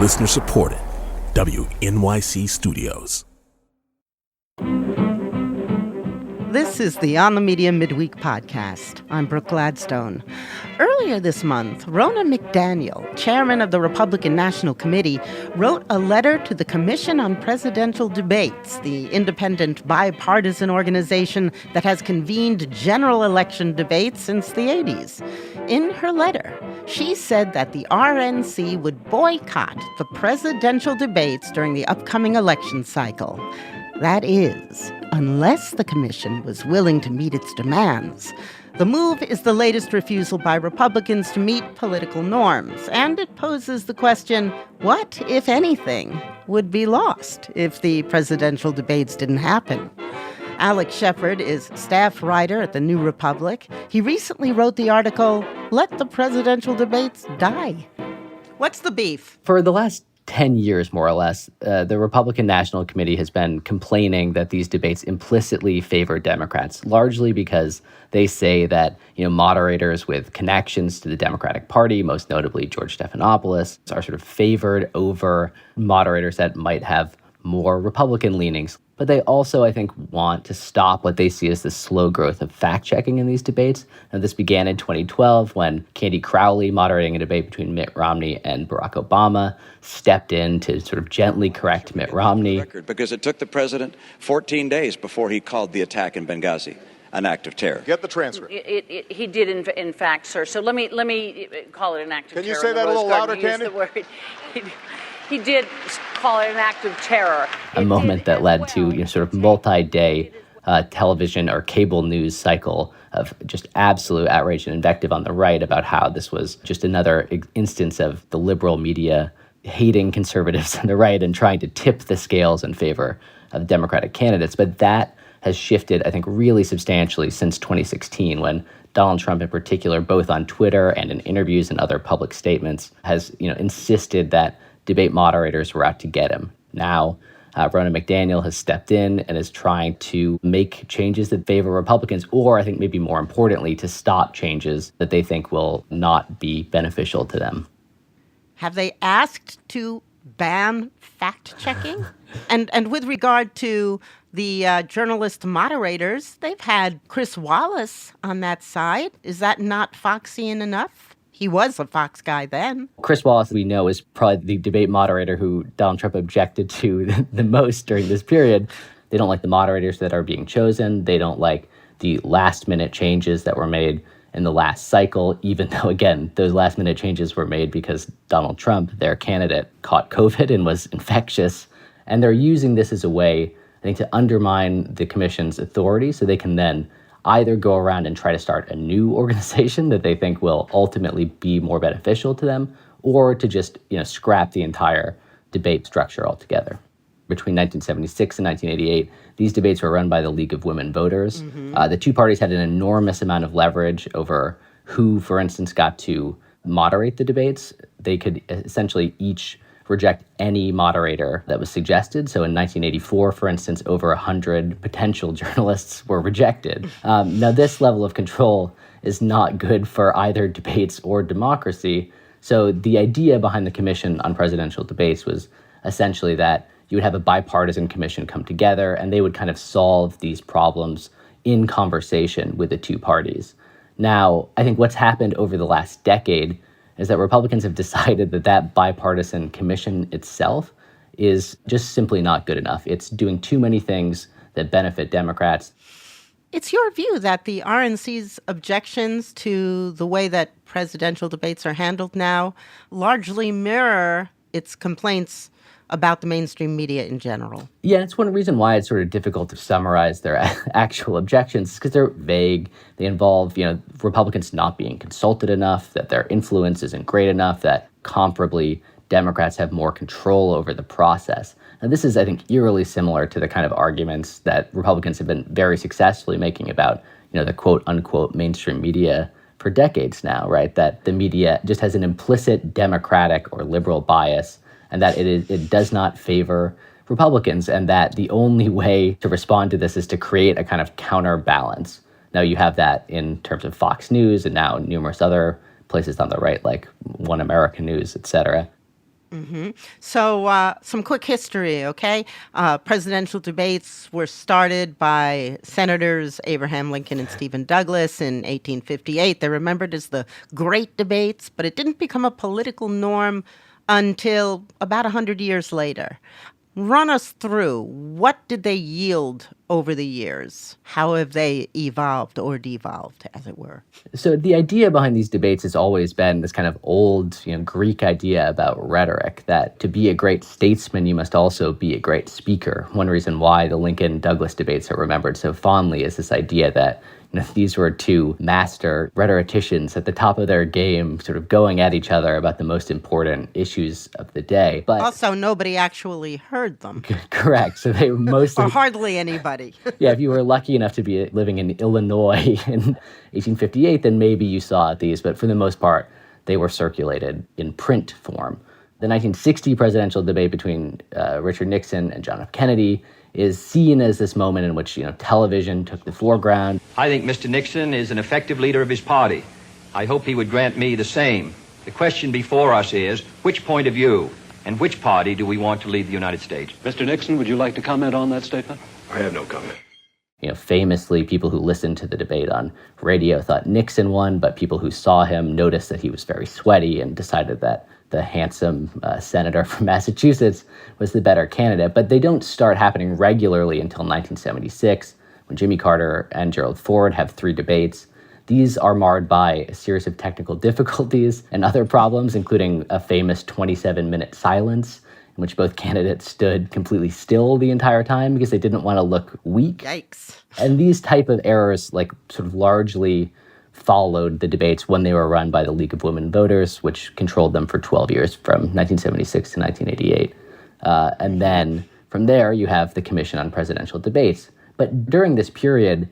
Listener supported. WNYC Studios. This is the On the Media Midweek podcast. I'm Brooke Gladstone. Earlier this month, Ronna McDaniel, chairman of the Republican National Committee, wrote a letter to the Commission on Presidential Debates, the independent bipartisan organization that has convened general election debates since the 80s. In her letter, she said that the RNC would boycott the presidential debates during the upcoming election cycle. That is, unless the commission was willing to meet its demands. The move is the latest refusal by Republicans to meet political norms, and it poses the question, what, if anything, would be lost if the presidential debates didn't happen? Alex Shephard is staff writer at The New Republic. He recently wrote the article, Let the Presidential Debates Die. What's the beef? For the last 10 years, more or less, the Republican National Committee has been complaining that these debates implicitly favor Democrats, largely because they say that, moderators with connections to the Democratic Party, most notably George Stephanopoulos, are sort of favored over moderators that might have more Republican leanings. But they also, I think, want to stop what they see as the slow growth of fact-checking in these debates. And this began in 2012 when Candy Crowley, moderating a debate between Mitt Romney and Barack Obama, stepped in to sort of gently correct Mitt Romney. Because it took the president 14 days before he called the attack in Benghazi an act of terror. Get the transcript. He did, in fact, sir. So let me call it an act of terror. Can you say that a little louder, Candy? He did call it an act of terror. A moment that led to sort of multi-day television or cable news cycle of just absolute outrage and invective on the right about how this was just another instance of the liberal media hating conservatives on the right and trying to tip the scales in favor of Democratic candidates. But that has shifted, I think, really substantially since 2016, when Donald Trump in particular, both on Twitter and in interviews and other public statements, has insisted that debate moderators were out to get him. Now, Ronna McDaniel has stepped in and is trying to make changes that favor Republicans, or I think maybe more importantly, to stop changes that they think will not be beneficial to them. Have they asked to ban fact-checking? And with regard to the journalist moderators, they've had Chris Wallace on that side. Is that not Foxian enough? He was a Fox guy then. Chris Wallace, we know, is probably the debate moderator who Donald Trump objected to the most during this period. They don't like the moderators that are being chosen. They don't like the last-minute changes that were made in the last cycle, even though, again, those last-minute changes were made because Donald Trump, their candidate, caught COVID and was infectious. And they're using this as a way, I think, to undermine the commission's authority so they can then either go around and try to start a new organization that they think will ultimately be more beneficial to them, or to just, scrap the entire debate structure altogether. Between 1976 and 1988, these debates were run by the League of Women Voters. The two parties had an enormous amount of leverage over who, for instance, got to moderate the debates. They could essentially each reject any moderator that was suggested. So in 1984, for instance, over 100 potential journalists were rejected. Now, this level of control is not good for either debates or democracy. So the idea behind the Commission on Presidential Debates was essentially that you would have a bipartisan commission come together and they would kind of solve these problems in conversation with the two parties. Now, I think what's happened over the last decade is that Republicans have decided that bipartisan commission itself is just simply not good enough. It's doing too many things that benefit Democrats. It's your view that the RNC's objections to the way that presidential debates are handled now largely mirror its complaints about the mainstream media in general. Yeah, it's one reason why it's sort of difficult to summarize their actual objections, because they're vague. They involve, Republicans not being consulted enough, that their influence isn't great enough, that comparably Democrats have more control over the process. And this is, I think, eerily similar to the kind of arguments that Republicans have been very successfully making about, the quote-unquote mainstream media for decades now, right? That the media just has an implicit Democratic or liberal bias, and that it does not favor Republicans, and that the only way to respond to this is to create a kind of counterbalance. Now, you have that in terms of Fox News and now numerous other places on the right, like One American News, et cetera. So some quick history, okay? Presidential debates were started by Senators Abraham Lincoln and Stephen Douglas in 1858. They're remembered as the Great Debates, but it didn't become a political norm until about 100 years later. Run us through, what did they yield over the years? How have they evolved or devolved, as it were? So the idea behind these debates has always been this kind of old, Greek idea about rhetoric, that to be a great statesman, you must also be a great speaker. One reason why the Lincoln-Douglas debates are remembered so fondly is this idea that these were two master rhetoricians at the top of their game, sort of going at each other about the most important issues of the day. But also, nobody actually heard them. Correct. So they were mostly... or hardly anybody. Yeah, if you were lucky enough to be living in Illinois in 1858, then maybe you saw these. But for the most part, they were circulated in print form. The 1960 presidential debate between Richard Nixon and John F. Kennedy is seen as this moment in which, television took the foreground. I think Mr. Nixon is an effective leader of his party. I hope he would grant me the same. The question before us is, which point of view and which party do we want to lead the United States? Mr. Nixon, would you like to comment on that statement? I have no comment. Famously, people who listened to the debate on radio thought Nixon won, but people who saw him noticed that he was very sweaty and decided that the handsome senator from Massachusetts was the better candidate. But they don't start happening regularly until 1976, when Jimmy Carter and Gerald Ford have 3 debates. These are marred by a series of technical difficulties and other problems, including a famous 27-minute silence in which both candidates stood completely still the entire time because they didn't want to look weak. Yikes. And these type of errors, sort of largely followed the debates when they were run by the League of Women Voters, which controlled them for 12 years from 1976 to 1988. And then from there, you have the Commission on Presidential Debates. But during this period,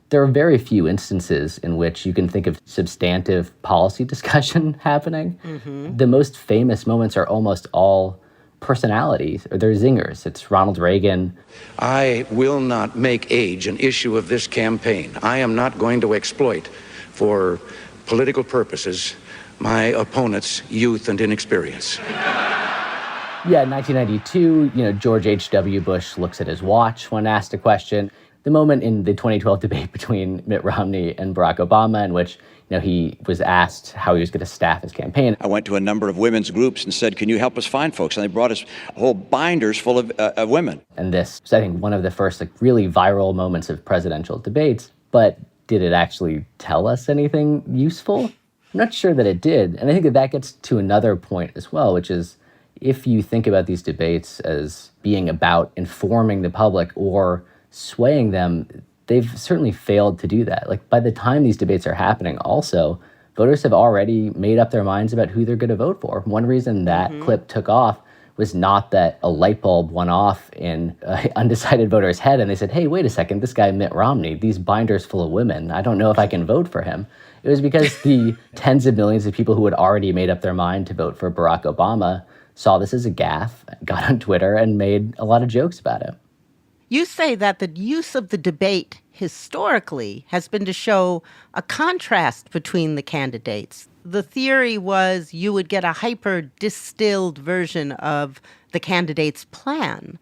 there are very few instances in which you can think of substantive policy discussion happening. Mm-hmm. The most famous moments are almost all personalities, or they're zingers. It's Ronald Reagan. I will not make age an issue of this campaign. I am not going to exploit for political purposes my opponent's youth and inexperience. Yeah, in 1992, George H.W. Bush looks at his watch when asked a question. The moment in the 2012 debate between Mitt Romney and Barack Obama in which he was asked how he was going to staff his campaign. I went to a number of women's groups and said, can you help us find folks? And they brought us whole binders full of women. And this is, I think, one of the first really viral moments of presidential debates. But did it actually tell us anything useful? I'm not sure that it did. And I think that gets to another point as well, which is if you think about these debates as being about informing the public or swaying them, they've certainly failed to do that. By the time these debates are happening, also, voters have already made up their minds about who they're going to vote for. One reason that clip took off was not that a light bulb went off in an undecided voter's head and they said, hey, wait a second, this guy Mitt Romney, these binders full of women, I don't know if I can vote for him. It was because the tens of millions of people who had already made up their mind to vote for Barack Obama saw this as a gaffe, got on Twitter, and made a lot of jokes about it. You say that the use of the debate historically has been to show a contrast between the candidates. The theory was you would get a hyper-distilled version of the candidate's plan.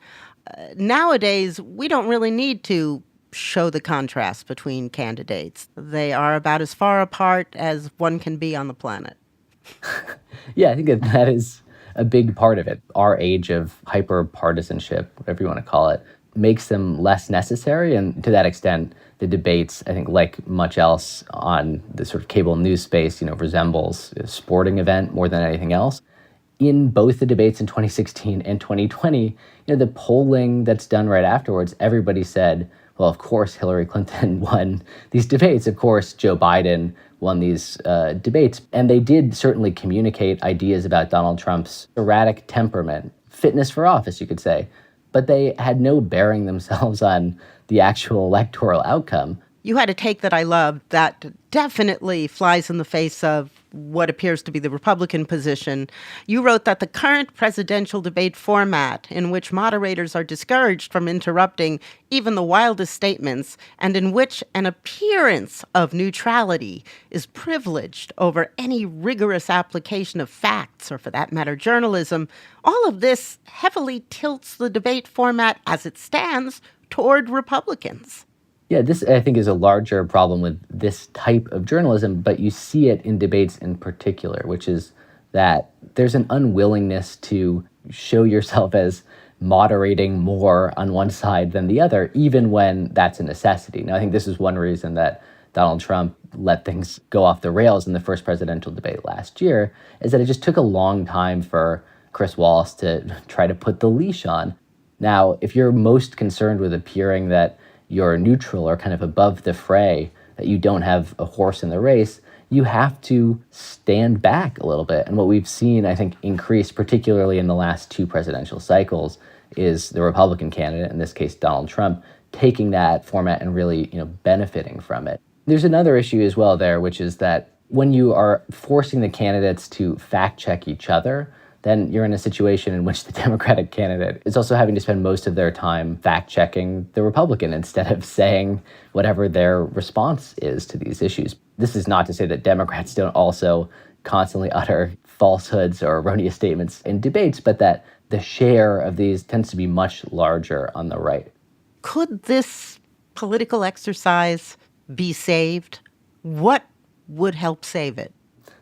Nowadays, we don't really need to show the contrast between candidates. They are about as far apart as one can be on the planet. Yeah, I think that is a big part of it. Our age of hyper-partisanship, whatever you want to call it, makes them less necessary. And to that extent, the debates, I think, like much else on the sort of cable news space, resembles a sporting event more than anything else. In both the debates in 2016 and 2020, the polling that's done right afterwards, everybody said, well, of course, Hillary Clinton won these debates. Of course, Joe Biden won these debates. And they did certainly communicate ideas about Donald Trump's erratic temperament, fitness for office, you could say. But they had no bearing themselves on the actual electoral outcome. You had a take that I loved that definitely flies in the face of what appears to be the Republican position. You wrote that the current presidential debate format, in which moderators are discouraged from interrupting even the wildest statements, and in which an appearance of neutrality is privileged over any rigorous application of facts, or for that matter, journalism, all of this heavily tilts the debate format as it stands toward Republicans. Yeah, this, I think, is a larger problem with this type of journalism, but you see it in debates in particular, which is that there's an unwillingness to show yourself as moderating more on one side than the other, even when that's a necessity. Now, I think this is one reason that Donald Trump let things go off the rails in the first presidential debate last year, is that it just took a long time for Chris Wallace to try to put the leash on. Now, if you're most concerned with appearing that you're neutral or kind of above the fray, that you don't have a horse in the race, you have to stand back a little bit. And what we've seen, I think, increase, particularly in the last two presidential cycles, is the Republican candidate, in this case Donald Trump, taking that format and really, benefiting from it. There's another issue as well there, which is that when you are forcing the candidates to fact check each other, then you're in a situation in which the Democratic candidate is also having to spend most of their time fact-checking the Republican instead of saying whatever their response is to these issues. This is not to say that Democrats don't also constantly utter falsehoods or erroneous statements in debates, but that the share of these tends to be much larger on the right. Could this political exercise be saved? What would help save it?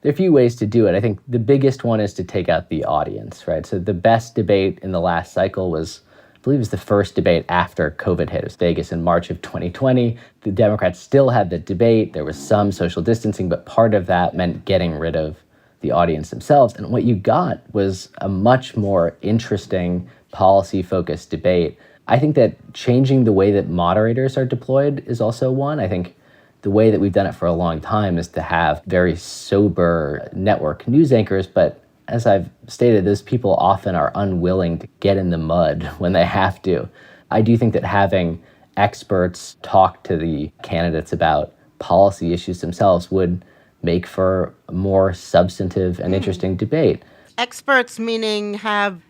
There are a few ways to do it. I think the biggest one is to take out the audience, right? So the best debate in the last cycle was, I believe it was the first debate after COVID hit. It was Vegas in March of 2020. The Democrats still had the debate. There was some social distancing, but part of that meant getting rid of the audience themselves. And what you got was a much more interesting policy-focused debate. I think that changing the way that moderators are deployed is also one. I think the way that we've done it for a long time is to have very sober network news anchors, but as I've stated, those people often are unwilling to get in the mud when they have to. I do think that having experts talk to the candidates about policy issues themselves would make for a more substantive and interesting debate. Experts meaning have,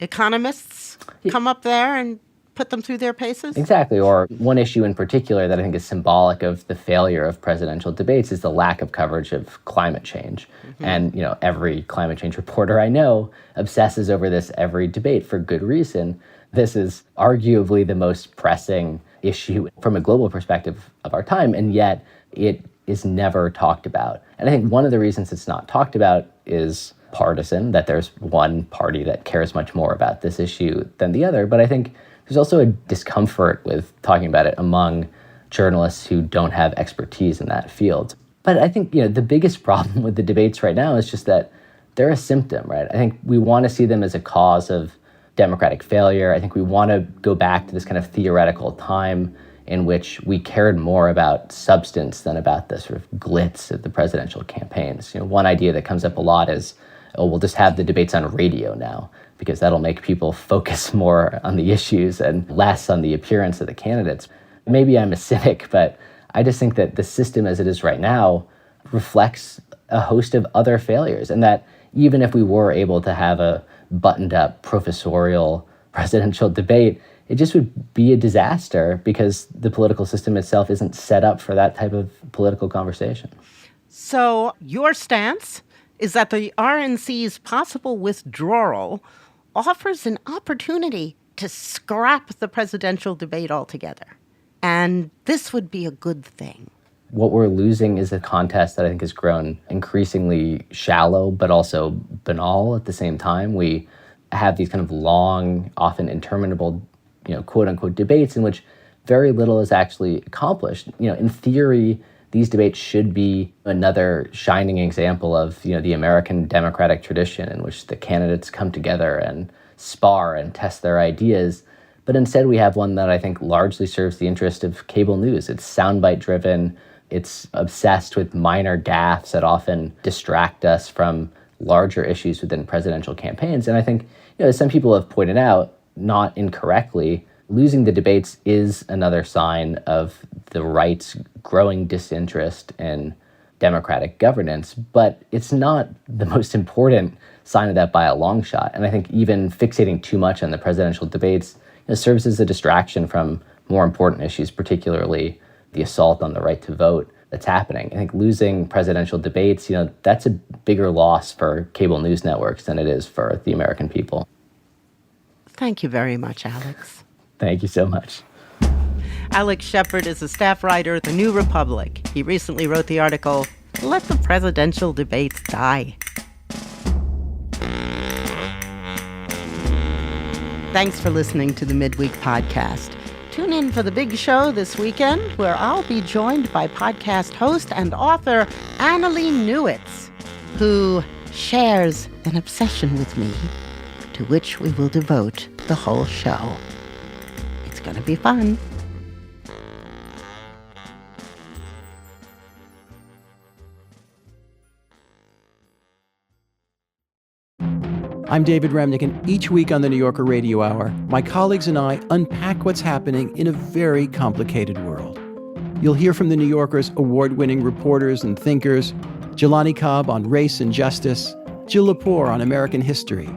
economists come up there and put them through their paces? Exactly. Or one issue in particular that I think is symbolic of the failure of presidential debates is the lack of coverage of climate change. Mm-hmm. And, every climate change reporter I know obsesses over this every debate for good reason. This is arguably the most pressing issue from a global perspective of our time, and yet it is never talked about. And I think one of the reasons it's not talked about is partisan, that there's one party that cares much more about this issue than the other. But I think there's also a discomfort with talking about it among journalists who don't have expertise in that field. But I think, the biggest problem with the debates right now is just that they're a symptom, right? I think we want to see them as a cause of democratic failure. I think we want to go back to this kind of theoretical time in which we cared more about substance than about the sort of glitz of the presidential campaigns. One idea that comes up a lot is, we'll just have the debates on radio now, because that'll make people focus more on the issues and less on the appearance of the candidates. Maybe I'm a cynic, but I just think that the system as it is right now reflects a host of other failures, and that even if we were able to have a buttoned-up professorial presidential debate, it just would be a disaster because the political system itself isn't set up for that type of political conversation. So your stance is that the RNC's possible withdrawal offers an opportunity to scrap the presidential debate altogether. And this would be a good thing. What we're losing is a contest that I think has grown increasingly shallow, but also banal at the same time. We have these kind of long, often interminable, quote unquote debates in which very little is actually accomplished. In theory, these debates should be another shining example of, the American democratic tradition in which the candidates come together and spar and test their ideas. But instead we have one that I think largely serves the interest of cable news. It's soundbite driven. It's obsessed with minor gaffes that often distract us from larger issues within presidential campaigns. And I think, as some people have pointed out, not incorrectly, losing the debates is another sign of the right's growing disinterest in democratic governance, but it's not the most important sign of that by a long shot. And I think even fixating too much on the presidential debates serves as a distraction from more important issues, particularly the assault on the right to vote that's happening. I think losing presidential debates, that's a bigger loss for cable news networks than it is for the American people. Thank you very much, Alex. Thank you so much. Alex Shephard is a staff writer at The New Republic. He recently wrote the article, "Let the Presidential Debates Die." Thanks for listening to the Midweek Podcast. Tune in for the big show this weekend, where I'll be joined by podcast host and author Annalee Newitz, who shares an obsession with me, to which we will devote the whole show. It's going to be fun. I'm David Remnick, and each week on the New Yorker Radio Hour, my colleagues and I unpack what's happening in a very complicated world. You'll hear from the New Yorker's award-winning reporters and thinkers, Jelani Cobb on race and justice, Jill Lepore on American history,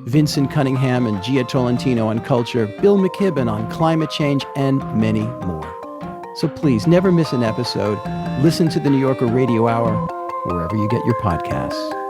Vincent Cunningham and Gia Tolentino on culture, Bill McKibben on climate change, and many more. So please, never miss an episode. Listen to the New Yorker Radio Hour wherever you get your podcasts.